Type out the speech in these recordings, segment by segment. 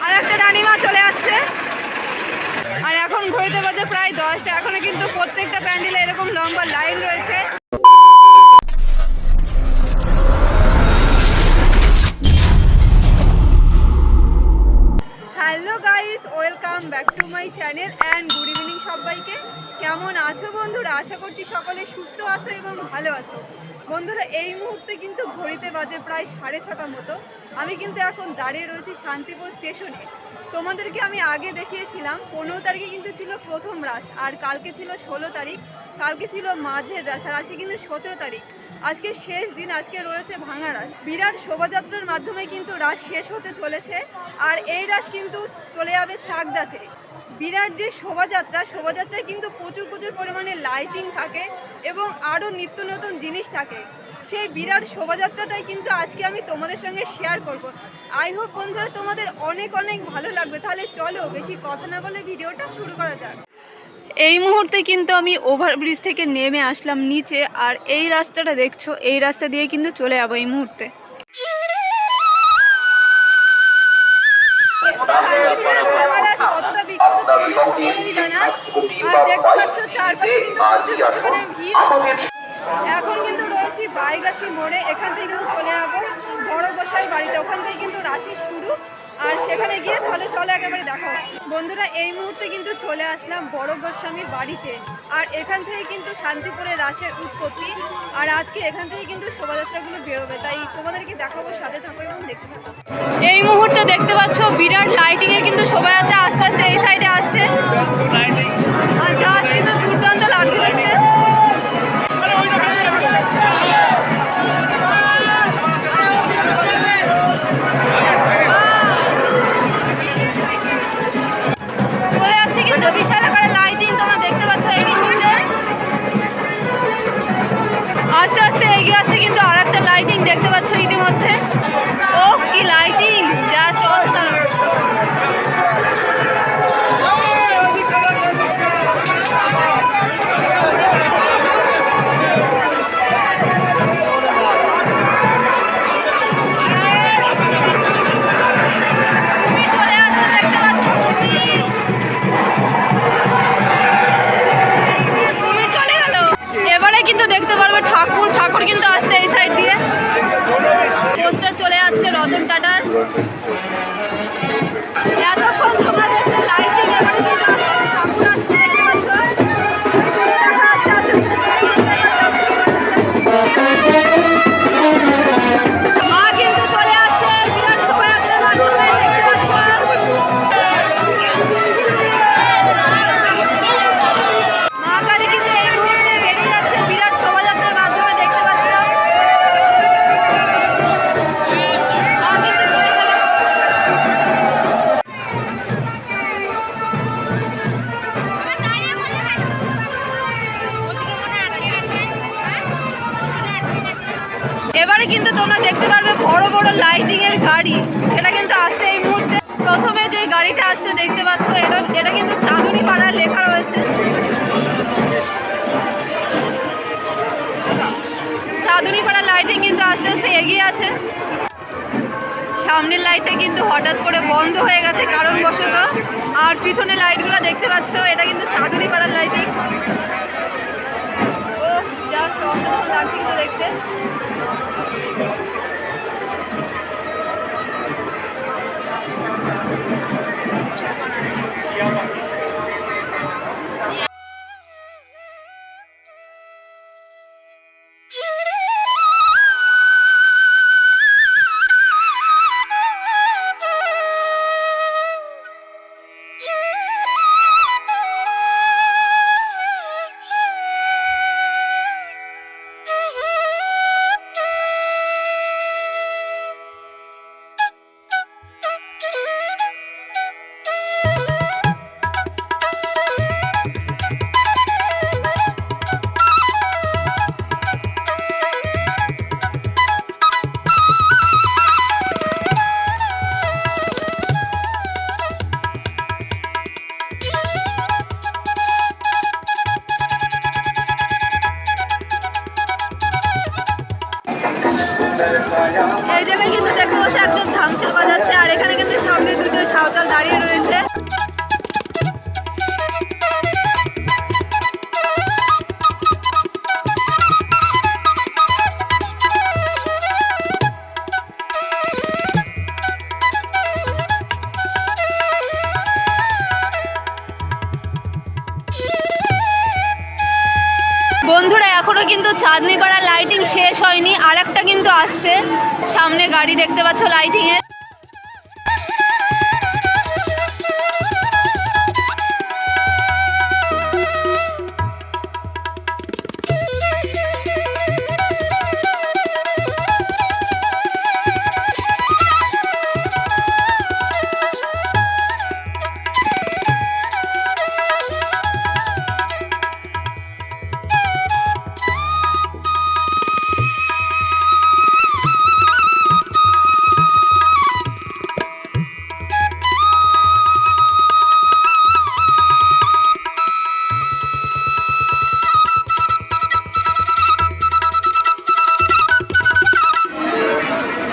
আর একটা রানিমা চলে যাচ্ছে। আর এখন ঘড়িতে বাজে প্রায় 10টা। এখনো কিন্তু প্রত্যেকটা প্যান্ডেলে এরকম লম্বা লাইন রয়েছে। Hello guys, welcome back to my channel and good evening সবাইকে। কেমন আছো বন্ধুরা? আশা করছি সকলে সুস্থ আছো এবং ভালো আছো। বন্ধুরা, এই মুহূর্তে কিন্তু ঘড়িতে বাজে প্রায় 6:30 মতো। আমি কিন্তু এখন দাঁড়িয়ে রয়েছি শান্তিপুর স্টেশনে। তোমাদেরকে আমি আগে দেখিয়েছিলাম 15 তারিখে কিন্তু ছিল প্রথম রাস, আর কালকে ছিল 16 তারিখ, কালকে ছিল মাঝের রাস, আর আজকে কিন্তু 17 তারিখ। আজকে শেষ দিন, আজকে রয়েছে ভাঙা রাস। বিরাট শোভাযাত্রার মাধ্যমে কিন্তু রাস শেষ হতে চলেছে। আর এই রাস কিন্তু চলে যাবে চাকদাতে। বিরাট যে শোভাযাত্রায় কিন্তু প্রচুর পরিমাণে লাইটিং থাকে এবং আরও নিত্য নতুন জিনিস থাকে। সেই বিরাট শোভাযাত্রাটাই কিন্তু আজকে আমি তোমাদের সঙ্গে শেয়ার করব। আই হোপ বন্ধুরা তোমাদের অনেক ভালো লাগবে। তাহলে চলো বেশি কথা না বলে ভিডিওটা শুরু করা যাক। এই মুহূর্তে কিন্তু আমি ওভারব্রিজ থেকে নেমে আসলাম নিচে, আর এই রাস্তাটা দেখছো, এই রাস্তা দিয়ে কিন্তু চলে যাবো এই মুহূর্তে। এখন কিন্তু রয়েছি বাইগাছি মোড়ে। এখান থেকে কিন্তু চলে যাবো বড় গোসাই বাড়িতে। ওখান থেকে কিন্তু রাশি শুরু, আর সেখানে গিয়ে তাহলে চলে একেবারে দেখা হচ্ছে। বন্ধুরা, এই মুহূর্তে কিন্তু চলে আসলাম বড় গোস্বামীর বাড়িতে। আর এখান থেকে কিন্তু শান্তিপুরের রাসের উৎপত্তি, আর আজকে এখান থেকে কিন্তু শোভাযাত্রাগুলো বেরোবে, তাই তোমাদেরকে দেখাবো, সাথে থাকো এবং দেখতে থাকো। এই মুহূর্তে দেখতে পাচ্ছ বিরাট লাইটিং এর কিন্তু শোভাযাত্রা আস্তে আস্তে এই সাইডে আসছে, আর জাহাজ কিন্তু দুর্দান্ত লাগছে দেখতে। বিশাল আকারের লাইটিং তোমরা দেখতে পাচ্ছ এই মুহূর্তে। আস্তে আস্তে এগিয়ে আসছে কিন্তু আর একটা লাইটিং দেখতে পাচ্ছ ইতিমধ্যে। ও কি লাইটিং, জাস্ট অসাধারণ। কিন্তু দেখতে পারবে ঠাকুর কিন্তু আসছে এই সাইড দিয়ে। পোস্টার চলে যাচ্ছে রতন টাটার। এতক্ষণ তোমরা দেখতে লাইটিং, এবারে কিন্তু ঠাকুর আসছে দেখতে পাচ্ছ। মা কিন্তু চলে যাচ্ছে বিরাট শোভাযাত্রার মাধ্যমে দেখতে পাচ্ছ। মা কালী কিন্তু এই মুহূর্তে বেরিয়ে যাচ্ছে বিরাট শোভাযাত্রার মাধ্যমে দেখতে পাচ্ছ। এবারে কিন্তু তোমরা দেখতে পারবে বড় লাইটিং এর গাড়ি, সেটা কিন্তু আসছে এই মুহূর্তে। প্রথমে যে গাড়িটা আসছে দেখতে পাচ্ছ, এটা কিন্তু চাঁদনী পাড়া লেখা রয়েছে। চাঁদনী পাড়া লাইটিং কিন্তু আস্তে আস্তে এগিয়ে আছে। সামনের লাইটটা কিন্তু হঠাৎ করে বন্ধ হয়ে গেছে কারণবশত, আর পিছনে লাইটগুলো দেখতে পাচ্ছ, এটা কিন্তু চাঁদনী পাড়ার লাইটিং। ও জাস্ট অসাধারণ লাগছে কিন্তু দেখতে। এই জায়গায় কিন্তু দেখতে পাচ্ছি একজন ধামসা বাজাচ্ছে, আর এখানে কিন্তু সামনে দুটো সাঁওতাল দাঁড়িয়ে রয়েছে। বন্ধুরা এখনো কিন্তু চাঁদনীপাড়ার লাইটিং শেষ হয়নি, আর একটা কিন্তু আসছে। সামনে গাড়ি দেখতে পাচ্ছ লাইটিং এর।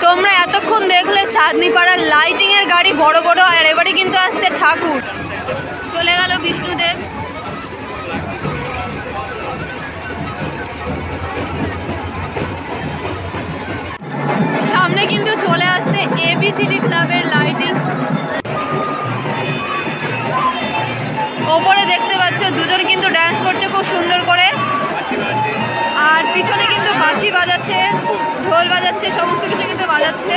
তোমরা এতক্ষণ দেখলে চাঁদনীপাড়ার লাইটিং এর গাড়ি বড় বড়, আর এবারে কিন্তু আসছে ঠাকুর। চলে গেল বিষ্ণুদেব। সামনে কিন্তু চলে আসছে এবিসিডি ক্লাবের লাইটিং। ওপরে দেখতে পাচ্ছ দুজন কিন্তু ডান্স করছে খুব সুন্দর করে, আর পিছনে কিন্তু বাঁশি বাজাচ্ছে, ঢোল বাজাচ্ছে, সমস্ত কিছু কিন্তু বাজাচ্ছে।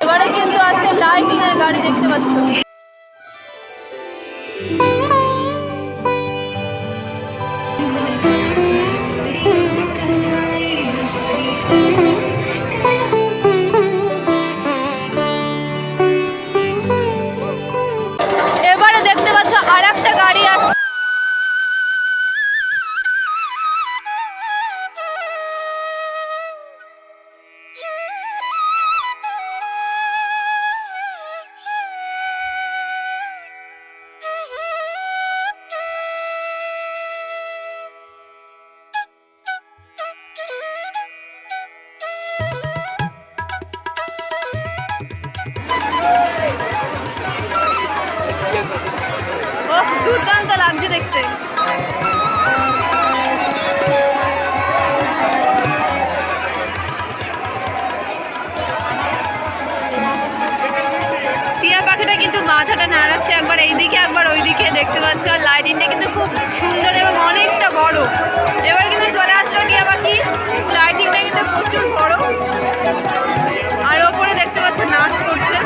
এবারে কিন্তু আজকে লাইটিং এর গাড়ি দেখতে পাচ্ছ। এবারে দেখতে পাচ্ছ আর একটা গাড়ি আছে। দুর্দান্ত লাগছে দেখতে। টিয়া পাখিটা কিন্তু মাথাটা নাড়াচ্ছে, একবার এইদিকে একবার ওইদিকে দেখতে পাচ্ছ। আর লাইটিংটা কিন্তু খুব সুন্দর এবং অনেকটা বড়। এবার কিন্তু চলে আসলো টিয়া পাখি। লাইটিংটা কিন্তু প্রচুর বড়, আর ওপরে দেখতে পাচ্ছ নাচ করছে।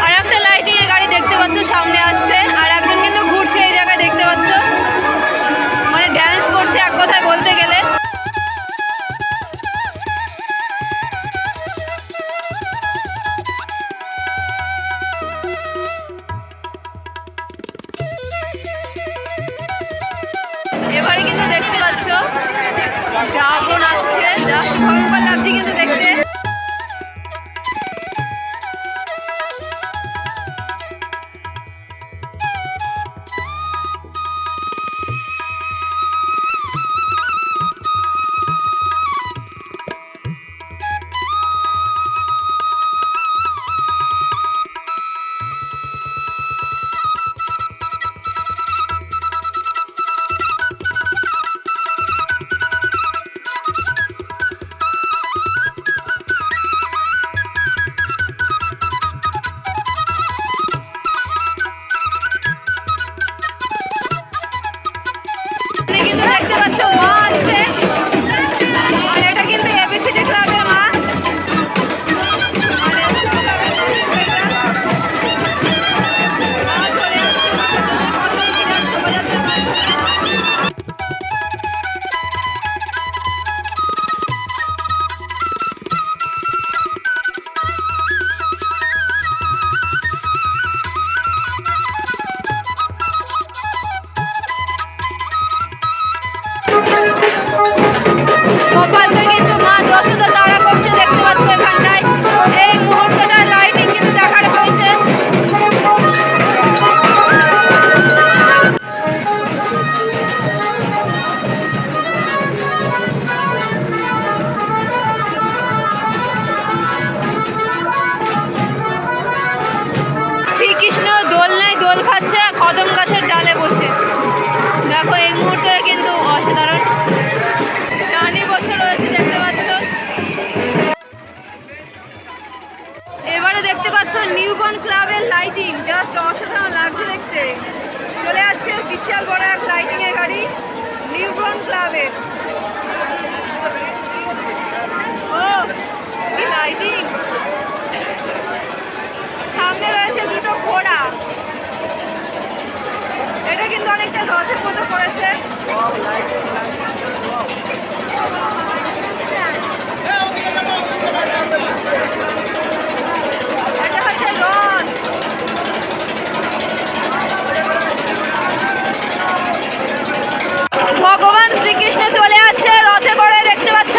আর একটা লাইটিং এর গাড়ি দেখতে পাচ্ছ সামনে আসছে, আর একজন কিন্তু ঘুরছে এই জায়গায় দেখতে পাচ্ছ, মানে ড্যান্স করছে এক কথায় বলতে গেলে। অনেকটা রথের মতো করেছে। এটা হচ্ছে রথ। ভগবান শ্রীকৃষ্ণ চলে যাচ্ছে রথে করে, দেখতে পাচ্ছ।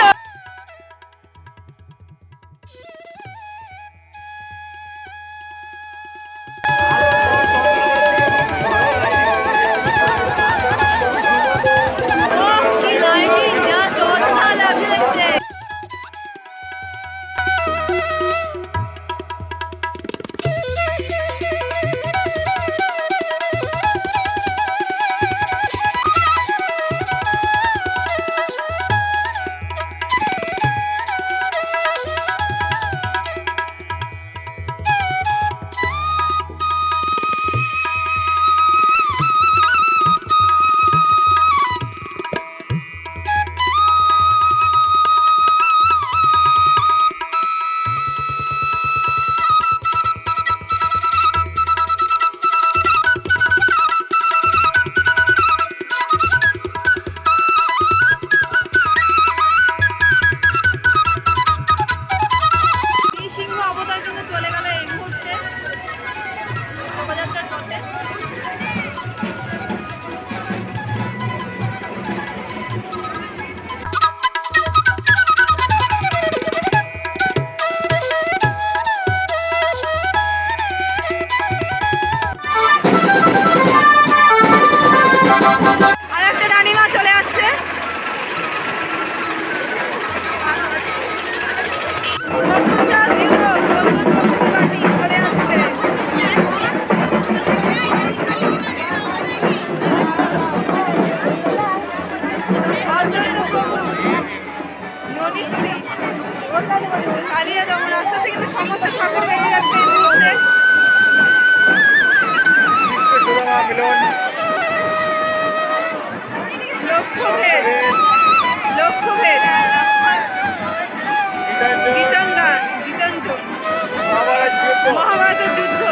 মহাভারতের যুদ্ধ,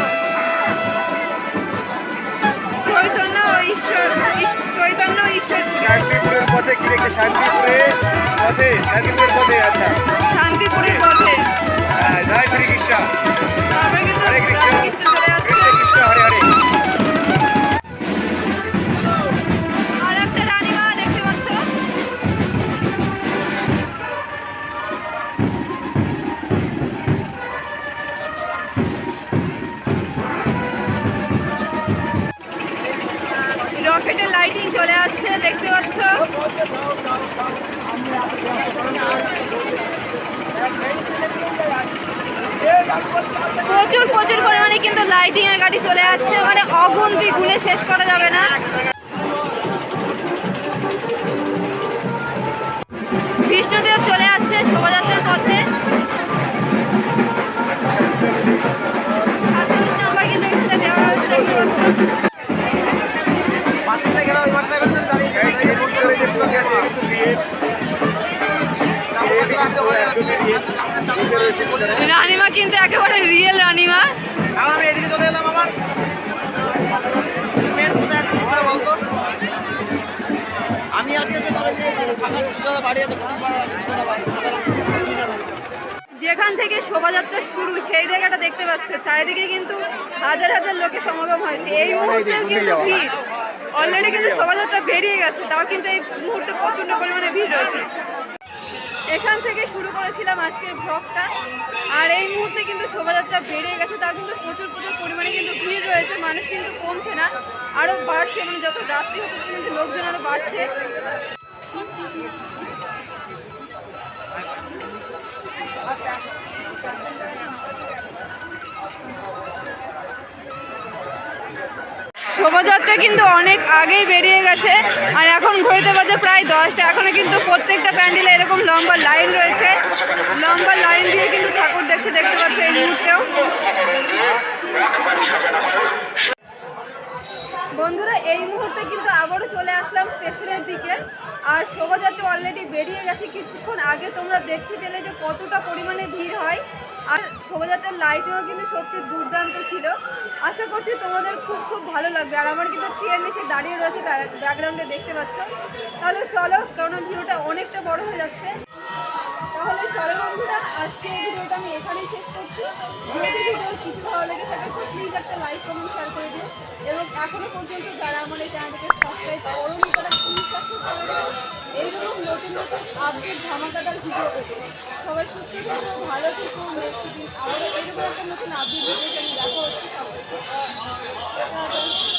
চৈতন্য ঈশ্বর, চৈতন্য ঈশ্বর শান্তিপুরের পথে কি রেখে শান্তিপুরের পথে আচ্ছা শান্তিপুরের পথে। জয় শ্রীকৃষ্ণ। আমরা কিন্তু হরে কৃষ্ণ, কৃষ্ণ চলে যাচ্ছে। কৃষ্ণ হরে হরে। আর একটা রানীমা দেখতে পাচ্ছ। রকেটের লাইটিং চলে যাচ্ছে, দেখতে পাচ্ছ। প্রচুর প্রচুর পরিমাণে কিন্তু লাইটিং এর গাড়ি চলে যাচ্ছে, মানে অগুন্তি, গুণে শেষ করা যাবে না। বিষ্ণুদেব চলে যাচ্ছে শোভাযাত্রার পথে। 47 নাম্বার কিন্তু এখানে দেওয়া হয়েছে, দেখতে পাচ্ছ। রানীমা কিন্তু একেবারে রিয়েল রানীমা। আমি এদিকে চলে এলাম। আমার মেন কোথায় আছে করে বলতো। আমি আজকে যেখান থেকে শোভাযাত্রা শুরু সেই জায়গাটা দেখতে পাচ্ছ, চারিদিকে কিন্তু হাজার হাজার লোকের সমাগম হয়েছে। এই মুহূর্তেও কিন্তু ভিড়, অলরেডি কিন্তু শোভাযাত্রা বেরিয়ে গেছে, তাও কিন্তু এই মুহূর্তে প্রচণ্ড পরিমাণে ভিড় রয়েছে। এখান থেকে শুরু করেছিলাম আজকের ব্লগটা, আর এই মুহূর্তে কিন্তু শোভাযাত্রা বেরিয়ে গেছে, তাও কিন্তু প্রচুর প্রচুর পরিমাণে কিন্তু ভিড় রয়েছে। মানুষ কিন্তু কমছে না, আরও বাড়ছে, মানে যত রাত্রি হচ্ছে কিন্তু লোকজন আরও বাড়ছে। শোভাযাত্রা কিন্তু অনেক আগেই বেরিয়ে গেছে, আর এখন ঘড়িতে বাজে প্রায় 10টা। এখনো কিন্তু প্রত্যেকটা প্যান্ডেলে এরকম লম্বা লাইন রয়েছে, লম্বা লাইন দিয়ে কিন্তু ঠাকুর দেখছে, দেখতে পাচ্ছ এই মুহূর্তেও। বন্ধুরা, এই মুহূর্তে কিন্তু আবারও চলে আসলাম স্টেশনের দিকে, আর শোভাযাত্রা অলরেডি বেরিয়ে গেছে, কিছুক্ষণ আগে তোমরা দেখতে পেলে যে কতটা পরিমাণে ভিড় হয়। আর শোভাযাত্রার লাইটিংও কিন্তু সত্যি দুর্দান্ত ছিল। আশা করছি তোমাদের খুব খুব ভালো লাগবে। আর আমার কিন্তু ট্রেন এসে দাঁড়িয়ে রয়েছে, ব্যাকগ্রাউন্ডে দেখতে পাচ্ছ। তাহলে চলো, কারণ ভিডিওটা অনেকটা বড় হয়ে যাচ্ছে। তাহলে চলো বন্ধুরা, আজকে এই ভিডিওটা আমি এখানেই শেষ করছি। যদি ভিডিওর কিছু ভালো লেগে থাকে তো প্লিজ একটা লাইক কমেন্ট শেয়ার করে দিও। এবং এখনো পর্যন্ত যারা আমার এই চ্যানেলটাকে সাবস্ক্রাইব করোনি তারা প্লিজ সাবস্ক্রাইব করে দিও। এইরকম নতুন নতুন আপডেট ধামাকাদার ভিডিও পেতে সবাই সুস্থ থেকো, ভালো থেকো। নেক্সট দিন আবারও এরকম একটা নতুন আপডেট ভিডিও দেখা হচ্ছে। সবাইকে